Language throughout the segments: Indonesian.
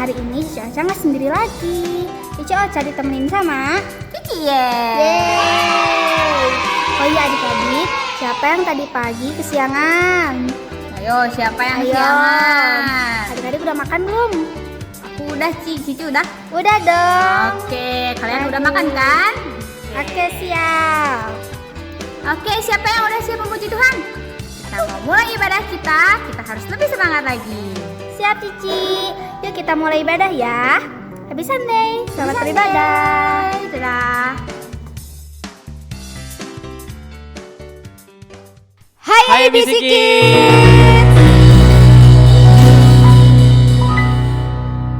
hari ini Cici Ocha nggak sendiri lagi. Cici Ocha ditemenin sama Cici. Yeay. Oh iya adik-adik, siapa yang tadi pagi kesiangan? Ayo, siapa yang kesiangan? Adik-adik udah makan belum? Aku udah, Cici udah. Udah dong. Oke, kalian udah makan kan? Oke, siap. Oke, siapa yang udah siap memuji Tuhan? Kita mau mulai ibadah kita harus lebih semangat lagi. Siap Cici. Yuk kita mulai ibadah ya. Happy Sunday. Selamat beribadah. Dadah. Hai Bisiki.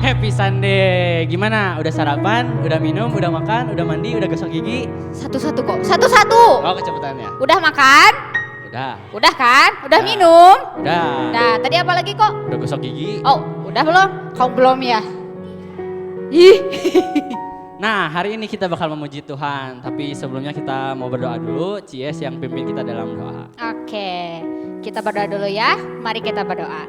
Happy Sunday. Gimana? Udah sarapan? Udah minum? Udah makan? Udah mandi? Udah gosok gigi? Satu-satu kok, satu-satu. Oh, kecepatannya. Udah makan? Udah. Udah kan? Udah Udah. minum? Udah. Nah, tadi apa lagi kok? Udah gosok gigi? Oh, udah belum? Kau belum ya? Ih. Nah, hari ini kita bakal memuji Tuhan. Tapi sebelumnya kita mau berdoa dulu. Cies yang pimpin kita dalam doa. Oke, kita berdoa dulu ya. Mari kita berdoa.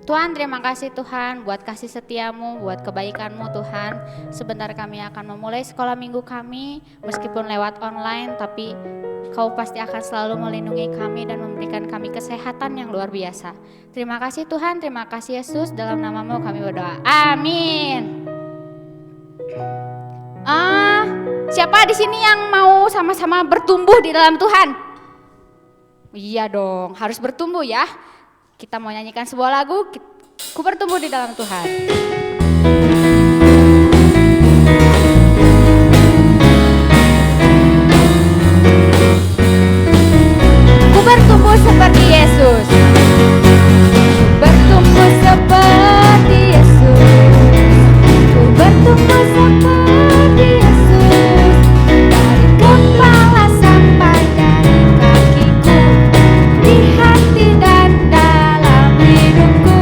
Tuhan, terima kasih Tuhan buat kasih setiamu, buat kebaikanmu Tuhan. Sebentar kami akan memulai sekolah minggu kami, meskipun lewat online, tapi Kau pasti akan selalu melindungi kami dan memberikan kami kesehatan yang luar biasa. Terima kasih Tuhan, terima kasih Yesus, dalam namamu kami berdoa. Amin. Siapa di sini yang mau sama-sama bertumbuh di dalam Tuhan? Iya dong, harus bertumbuh ya. Kita mau nyanyikan sebuah lagu, Ku bertumbuh di dalam Tuhan. Ku bertumbuh seperti Yesus. Bertumbuh seperti Yesus. Ku bertumbuh seperti Yesus. Dari kepala sampai dari kakiku, di hati dan dalam hidupku.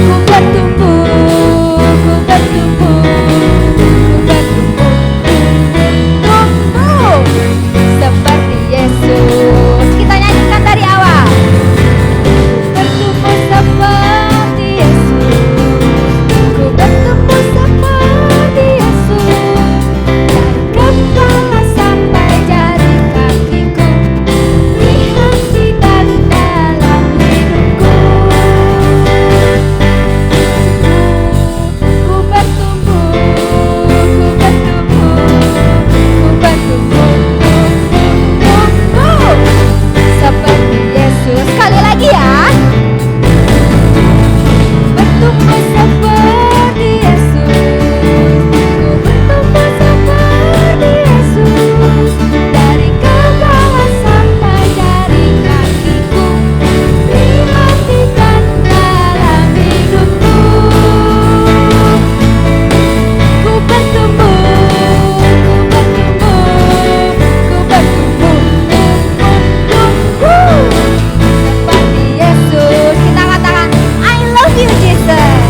Ku bertumbuh, ku bertumbuh, ku bertumbuh, tumbuh seperti Yesus. Kita nyanyikan dari awal. Bertumbuh seperti Yesus. Ku bertumbuh seperti Yesus. Dari kepala sampai jari kakiku, di hati dan dalam hidupku. Ku bertumbuh, ku bertumbuh, ku bertumbuh, tumbuh seperti Yesus. Sekali lagi ya. Bertumbuh seperti Yesus. Ku bertumbuh seperti Yesus. Dari kepala sampai jari kakiku, di hati dan dalam hidupku. Ku bertumbuh, ku bertumbuh, ku bertumbuh, tumbuh seperti Yesus. Kita katakan, I love you Jesus.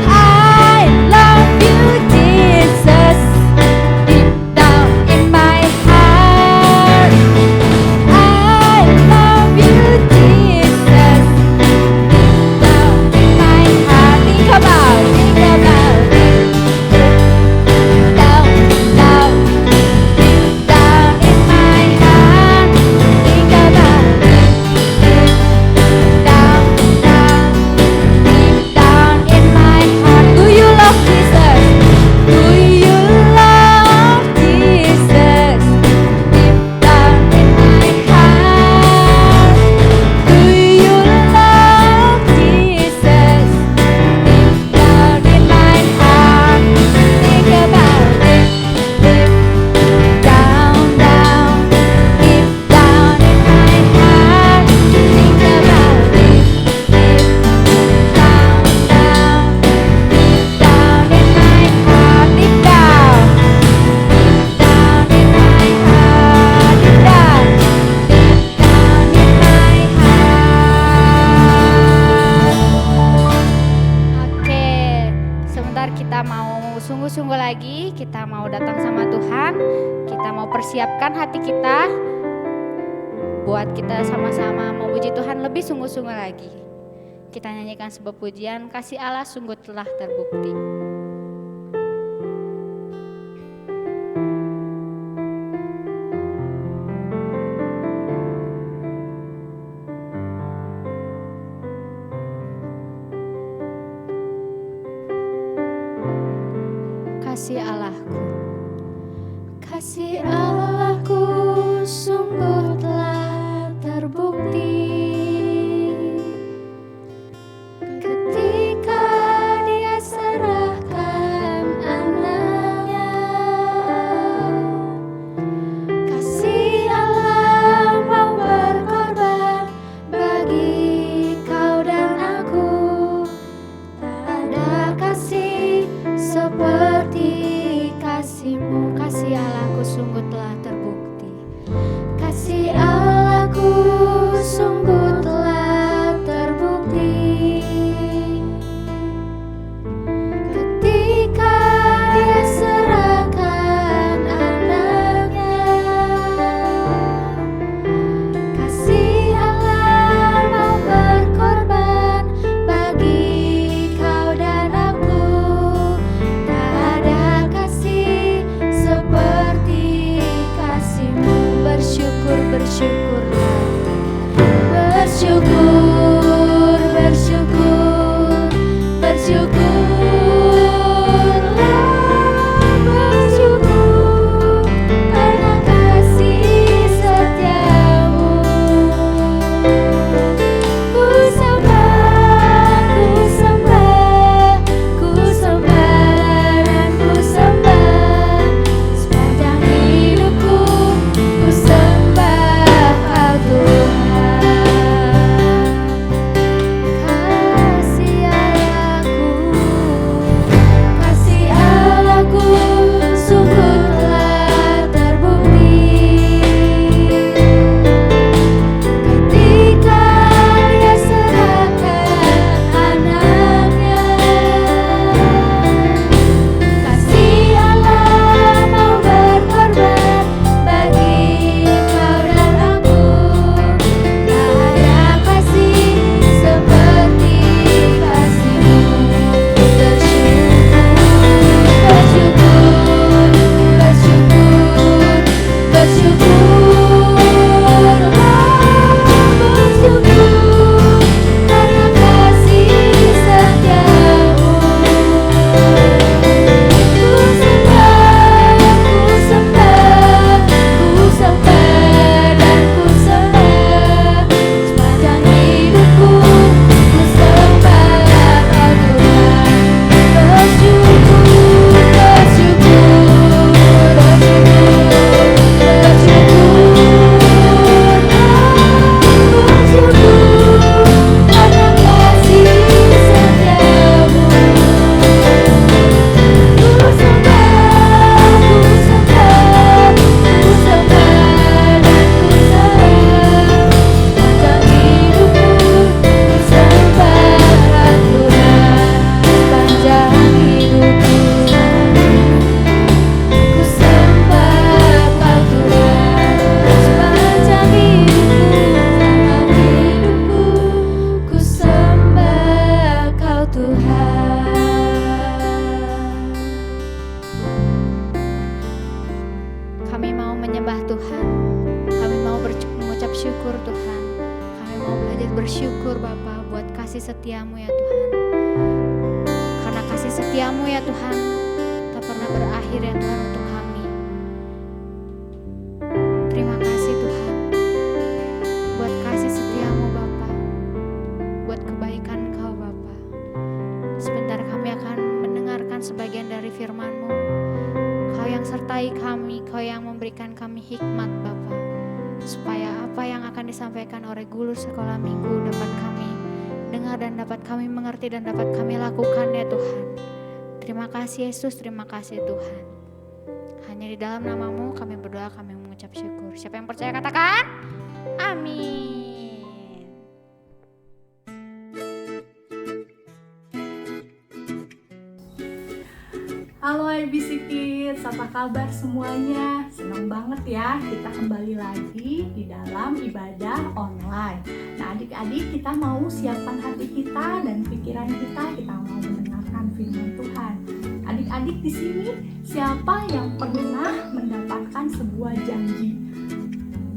I love you Jesus. Deep down in my heart. I love you Jesus. Deep down in my heart. Think about it. Down, down, deep down in my heart. Think about it. Down, deep down in my heart. Do you love Jesus? Do you love Jesus? Deep down in my heart. Do you love Jesus? Deep down in my heart. Think about it. Deep down, deep down in my heart. Think about it. Deep down, deep down in my heart. Deep down, in my heart. Deep down in my heart. Oke, sebentar kita mau sungguh-sungguh lagi. Kita mau datang sama Tuhan. Kita mau persiapkan hati kita buat kita sama-sama memuji Tuhan lebih sungguh-sungguh lagi. Kita nyanyikan sebuah pujian, kasih Allah sungguh telah terbukti. Kasih Allahku, kasih Allahku sungguh telah terbukti ketika Dia serahkan anaknya. Kasih Allah mau berkorban bagi kau dan aku. Tak ada kasih seperti kasih-Mu. Kasih Allahku sungguh telah terbukti. Kasih Allahku sungguh telah terbukti ketika Dia serahkan anaknya. Kasih Allah mau berkorban bagi kau dan aku. Tak ada kasih seperti kasih-Mu. Bersyukur, bersyukurlah. Bersyukur, bersyukur, bersyukurlah. Bersyukur karena kasih setiamu. Ku sembah, ku sembah, ku sembah dan ku sembah. Sepanjang hidupku ku sembah Kau Tuhan. Kasih Allahku, kasih Allahku sungguh telah terbukti ketika Dia serahkan anaknya. Kasih Allah mau berkorban bagi kau dan aku. Tak ada kasih seperti kasih-Mu. Bersyukur, bersyukur, bersyukur, bersyukurlah. Bersyukur karena kasih setiamu. Ku sembah, ku sembah, ku sembah dan ku sembah. Sepanjang hidupku ku sembah Kau Tuhan. Bersyukur, bersyukur, bersyukur karena kasih setiamu. Ku sembah, ku sembah, ku sembah dan ku sembah. Sepanjang hidupku ku sembah Kau Tuhan. Sepanjang hidupku ku sembah Kau Tuhan. Sepanjang hidupku ku sembah Kau Tuhan. Kami mau menyembah Tuhan. Kami mau mengucap syukur Tuhan. Kami mau belajar bersyukur Bapa buat kasih setiamu ya Tuhan. Karena kasih setiamu ya Tuhan tak pernah berakhir ya Tuhan untuk kami. Terima kasih Tuhan buat kasih setiamu Bapa, buat kebaikan Kau Bapa. Sebentar kami akan mendengarkan sebagian dari firman-Mu. Kau yang sertai kami, Kau yang memberikan kami hikmat Bapa, supaya apa yang akan disampaikan oleh guru sekolah minggu dapat kami dengar dan dapat kami mengerti dan dapat kami lakukan ya Tuhan. Terima kasih Yesus, terima kasih Tuhan. Hanya di dalam nama-Mu kami berdoa, kami mengucap syukur. Siapa yang percaya katakan amin. Halo Hai Bisikids, apa kabar semuanya? Senang banget ya kita kembali lagi di dalam ibadah online. Nah adik-adik, kita mau siapkan hati kita dan pikiran kita mau mendengarkan firman Tuhan. Adik-adik di sini, siapa yang pernah mendapatkan sebuah janji?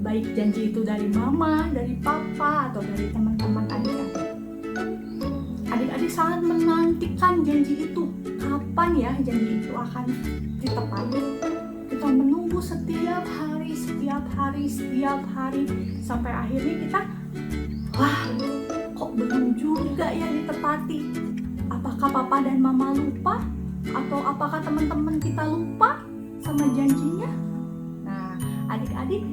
Baik janji itu dari mama, dari papa, atau dari teman-teman adik-adik. Adik-adik sangat menantikan janji itu. Kapan ya janji itu akan ditepati? Kita menunggu setiap hari sampai akhirnya kita, wah, kok belum juga ya ditepati? Apakah papa dan mama lupa? Atau apakah teman-teman kita lupa sama janjinya? Nah, adik-adik,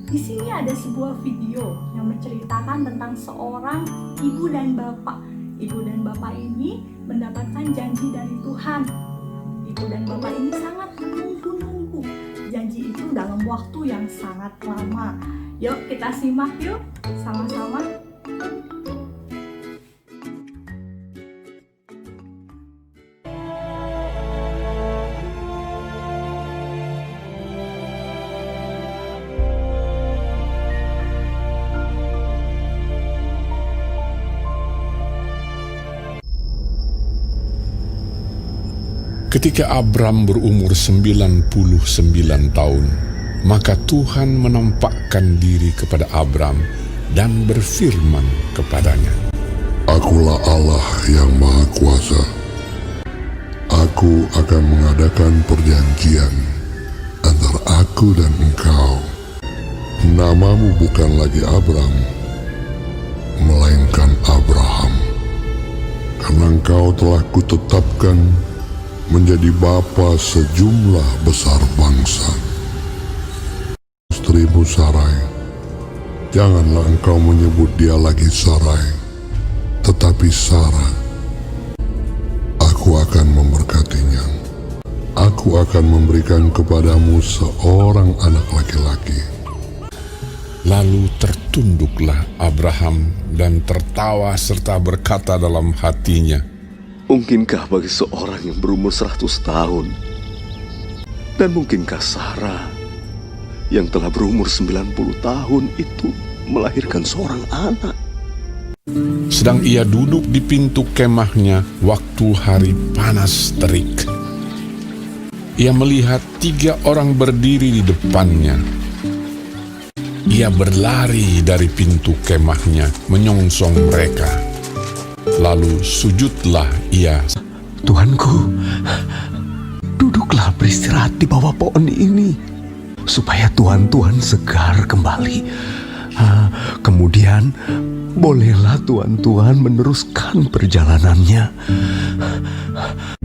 di sini ada sebuah video yang menceritakan tentang seorang ibu dan bapak. Ibu dan bapak ini mendapatkan janji dari Tuhan. Ibu dan bapak ini sangat menunggu janji itu dalam waktu yang sangat lama. Yuk kita simak yuk sama-sama. Ketika Abram berumur 99 tahun, maka Tuhan menampakkan diri kepada Abram dan berfirman kepadanya, Akulah Allah yang Maha Kuasa. Aku akan mengadakan perjanjian antara aku dan engkau. Namamu bukan lagi Abram, melainkan Abraham, karena engkau telah kutetapkan menjadi bapa sejumlah besar bangsa. Istrimu Sarai, janganlah engkau menyebut dia lagi Sarai, tetapi Sarah. Aku akan memberkatinya. Aku akan memberikan kepadamu seorang anak laki-laki. Lalu tertunduklah Abraham dan tertawa serta berkata dalam hatinya, Mungkinkah bagi seorang yang berumur 100 tahun? Dan mungkinkah Sarah yang telah berumur 90 tahun itu melahirkan seorang anak? Sedang ia duduk di pintu kemahnya waktu hari panas terik. Ia melihat 3 orang berdiri di depannya. Ia berlari dari pintu kemahnya menyongsong mereka. Lalu sujudlah ia. Tuanku, duduklah beristirahat di bawah pohon ini, supaya Tuhan segar kembali. Kemudian, bolehlah Tuhan meneruskan perjalanannya.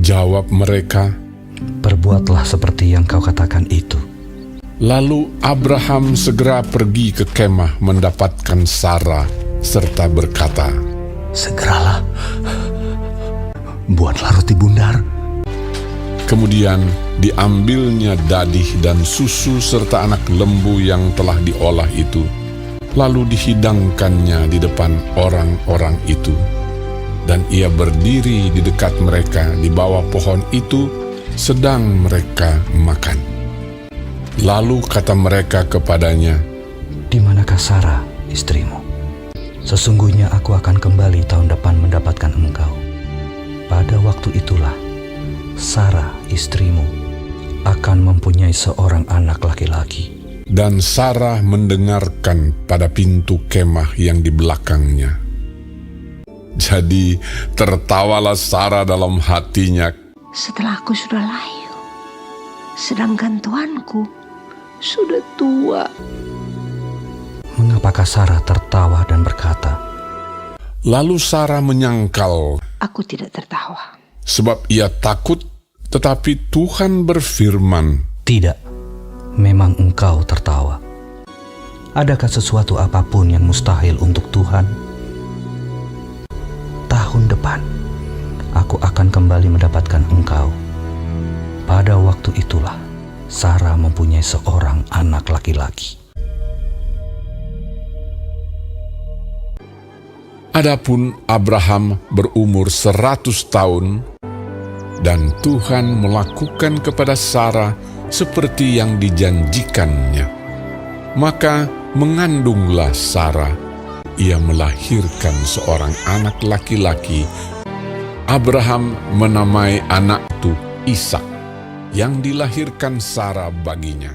Jawab mereka, Perbuatlah seperti yang kau katakan itu. Lalu Abraham segera pergi ke kemah mendapatkan Sarah, serta berkata, Segeralah, buatlah roti bundar. Kemudian diambilnya dadih dan susu serta anak lembu yang telah diolah itu, lalu dihidangkannya di depan orang-orang itu. Dan ia berdiri di dekat mereka di bawah pohon itu, sedang mereka makan. Lalu kata mereka kepadanya, Di manakah Sarah, istrimu? Sesungguhnya aku akan kembali tahun depan mendapatkan engkau. Pada waktu itulah, Sarah, istrimu, akan mempunyai seorang anak laki-laki. Dan Sarah mendengarkan pada pintu kemah yang di belakangnya. Jadi tertawalah Sarah dalam hatinya. Setelah aku sudah layu, sedangkan tuanku sudah tua. Mengapakah Sarah tertawa dan berkata, Lalu Sarah menyangkal, Aku tidak tertawa. sebab ia takut, tetapi Tuhan berfirman, Tidak, memang engkau tertawa. Adakah sesuatu apapun yang mustahil untuk Tuhan? Tahun depan, aku akan kembali mendapatkan engkau. Pada waktu itulah, Sarah mempunyai seorang anak laki-laki. Adapun Abraham berumur 100 tahun dan Tuhan melakukan kepada Sarah seperti yang dijanjikannya. Maka mengandunglah Sarah. Ia melahirkan seorang anak laki-laki. Abraham menamai anak itu Ishak, yang dilahirkan Sarah baginya.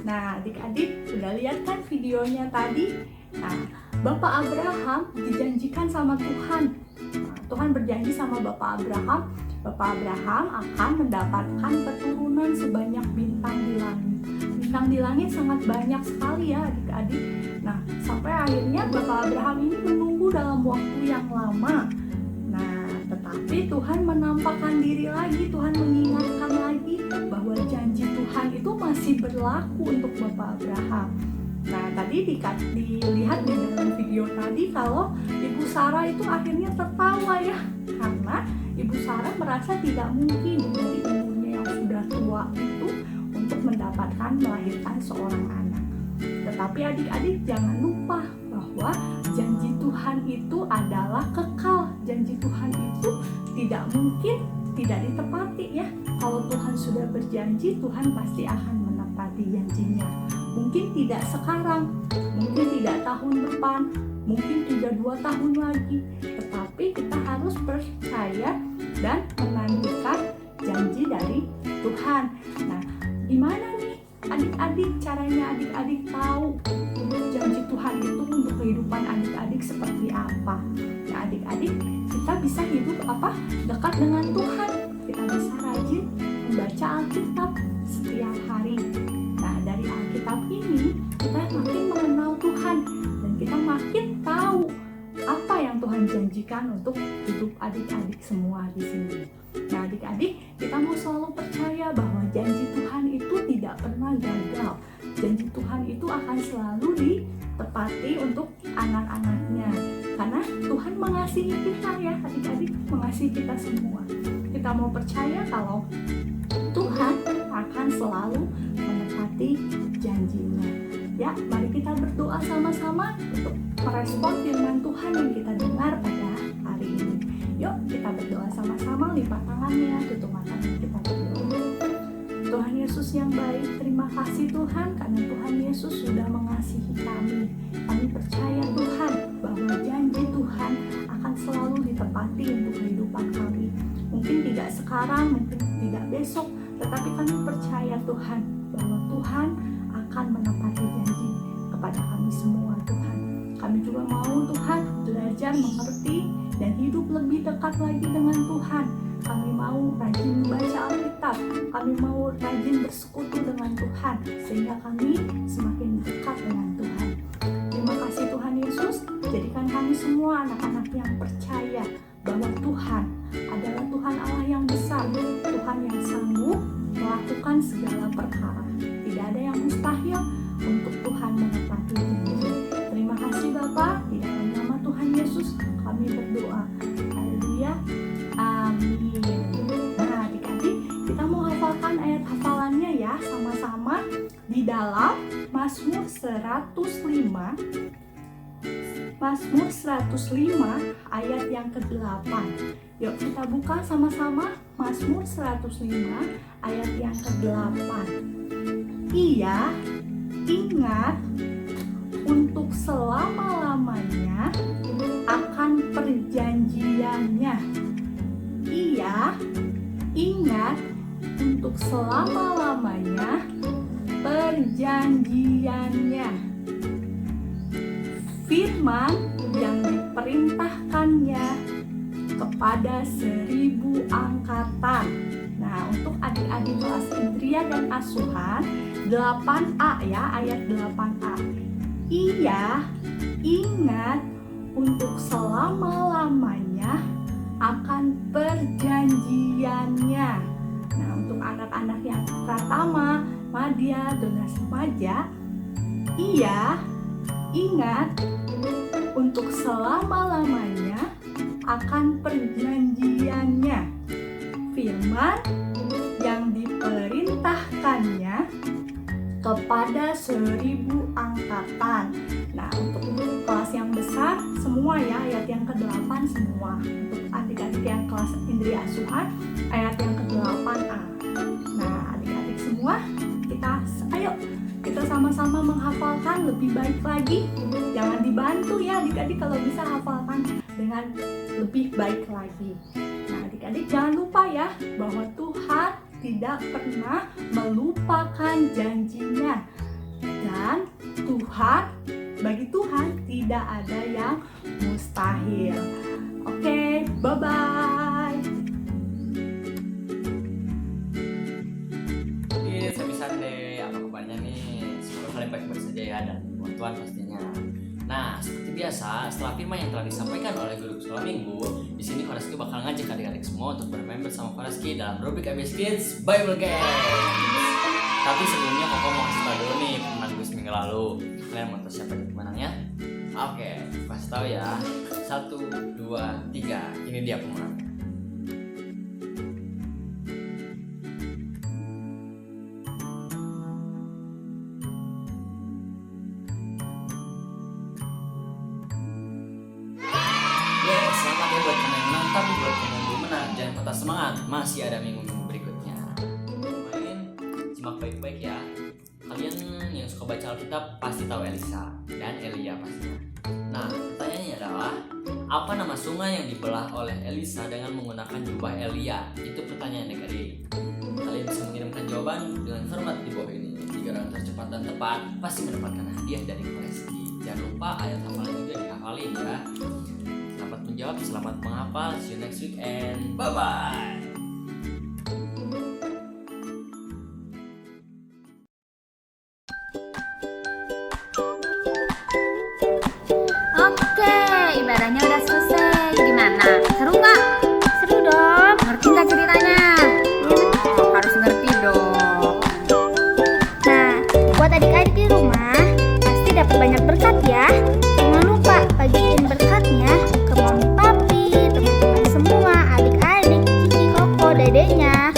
Nah, adik-adik udah lihat kan videonya tadi? Nah, Bapak Abraham dijanjikan sama Tuhan. Nah, Tuhan berjanji sama Bapak Abraham akan mendapatkan keturunan sebanyak bintang di langit. Bintang di langit sangat banyak sekali ya adik-adik. Nah, sampai akhirnya Bapak Abraham ini menunggu dalam waktu yang lama. Nah, tetapi Tuhan menampakkan diri lagi, Tuhan mengingatkan lagi bahwa janji Tuhan itu masih berlaku untuk Bapak Abraham. Nah, tadi dilihat di dalam video tadi kalau Ibu Sarah itu akhirnya tertawa ya, karena Ibu Sarah merasa tidak mungkin dari umurnya yang sudah tua itu untuk melahirkan seorang anak. Tetapi adik-adik jangan lupa bahwa janji Tuhan itu adalah kekal. Janji Tuhan itu tidak mungkin tidak ditepati ya. Kalau Tuhan sudah berjanji, Tuhan pasti akan menepati janjinya. Mungkin tidak sekarang, mungkin tidak tahun depan, mungkin tidak 2 tahun lagi. Tetapi kita harus percaya dan menantikan janji dari Tuhan. Nah, gimana nih adik-adik caranya adik-adik tahu janji Tuhan itu untuk kehidupan adik-adik seperti apa? Nah, adik-adik kita bisa hidup dekat dengan Tuhan. Kita bisa rajin membaca Alkitab setiap hari. Nah, dari Alkitab ini kita makin mengenal Tuhan dan kita makin tahu apa yang Tuhan janjikan untuk hidup adik-adik semua di sini. Nah, adik-adik, kita mau selalu percaya bahwa janji Tuhan itu tidak pernah gagal. Janji Tuhan itu akan selalu ditepati untuk anak-anaknya. Karena Tuhan mengasihi kita ya, adik-adik, mengasihi kita semua. Kita mau percaya kalau Tuhan akan selalu menepati janjinya. Ya, mari kita berdoa sama-sama untuk merespon firman Tuhan yang kita dengar pada hari ini. Yuk, kita berdoa sama-sama, lipat tangannya, tutup matanya, kita berdoa. Tuhan Yesus yang baik, terima kasih Tuhan karena Tuhan Yesus sudah mengasihi kami. Kami percaya Tuhan bahwa janji Tuhan akan selalu ditepati untuk kehidupan kami. Mungkin tidak sekarang, mungkin tidak besok, tetapi kami percaya Tuhan bahwa Tuhan akan menepati janji kepada kami semua Tuhan. Kami juga mau Tuhan belajar mengerti dan hidup lebih dekat lagi dengan Tuhan. Kami mau rajin membaca Alkitab, kami mau rajin bersekutu dengan Tuhan sehingga kami semakin dekat dengan Tuhan. Terima kasih Tuhan Yesus, jadikan kami semua anak-anak yang percaya bahwa Tuhan adalah Tuhan Allah yang besar, Tuhan yang sanggup melakukan segala perkara. Tidak ada yang mustahil untuk Tuhan menepati janji. Terima kasih Bapa, di dalam nama Tuhan Yesus kami berdoa. Haleluya. Amin. Nah, adik-adik, kita mau hafalkan ayat hafalannya ya sama-sama di dalam Mazmur 105. Mazmur 105 ayat yang ke-8. Yuk kita buka sama-sama Mazmur 105 ayat yang ke-8. Ia ingat untuk selama-lamanya akan perjanjiannya. Ia ingat untuk selama-lamanya perjanjiannya. Firman yang diperintahkannya kepada 1000 angkatan. Nah, untuk adik-adik kelas Indria dan Asuhan 8A ya, ayat 8A. Ia ingat untuk selama-lamanya akan perjanjiannya. Nah, untuk anak-anak yang Pratama, Madya, Donas Remaja, ia ingat untuk selama-lamanya akan perjanjiannya. Firman yang diperintahkannya kepada 1000 angkatan. Nah, untuk kelas yang besar semua ya, ayat yang ke-8 semua. Untuk adik-adik yang kelas Indri Asuhan, ayat yang ke-8a. Nah, adik-adik semua, ayo kita sama-sama menghafalkan lebih baik lagi. Jangan dibantu ya adik-adik, kalau bisa hafalkan dengan lebih baik lagi. Nah, adik-adik jangan lupa ya bahwa Tuhan tidak pernah melupakan janjinya. Dan bagi Tuhan tidak ada yang mustahil. Oke, bye-bye. Sunday, apa kabarnya nih? Semoga kalian baik-baik saja ya, dan Tuhan pastinya. Nah, seperti biasa, setelah firman yang telah disampaikan oleh guru sekolah minggu, di sini Horaski bakal ngajak adik-adik semua untuk bermain bersama Horaski dalam rubrik ABS Kids Bible Games. Tapi sebelumnya Koko mau kasih tau dulu nih pemenang quiz minggu lalu. Kalian mau tahu siapa pemenangnya? Oke, kasih tahu ya. 1, 2, 3. Ini dia pemenangnya. Selamat ya buat kalian yang menang, tapi buat kalian yang belum menang, jangan patah semangat, masih ada minggu-minggu berikutnya. Main, simak baik-baik ya. Kalian yang suka baca Alkitab pasti tahu Elisa dan Elia pastinya. Nah, pertanyaannya adalah, apa nama sungai yang dibelah oleh Elisa dengan menggunakan jubah Elia? Itu pertanyaan adik-adik. Kalian bisa mengirimkan jawaban dengan format di bawah ini. 3 orang tercepat dan tepat pasti mendapatkan hadiah dari Horaski. Jangan lupa ayat hafalan juga dihafalin ya. Selamat menjawab, selamat menghafal. See you next week and bye-bye. Oke, ibadahnya udah selesai. Gimana? Seru nggak? Seru dong. Ngerti nggak ceritanya? Harus ngerti dong. Nah, buat adik-adik di rumah, pasti dapat banyak berkat ya. Jangan lupa bagiin berkatnya ke mami papi, teman-teman semua, adik-adik, cici, koko, dedenya.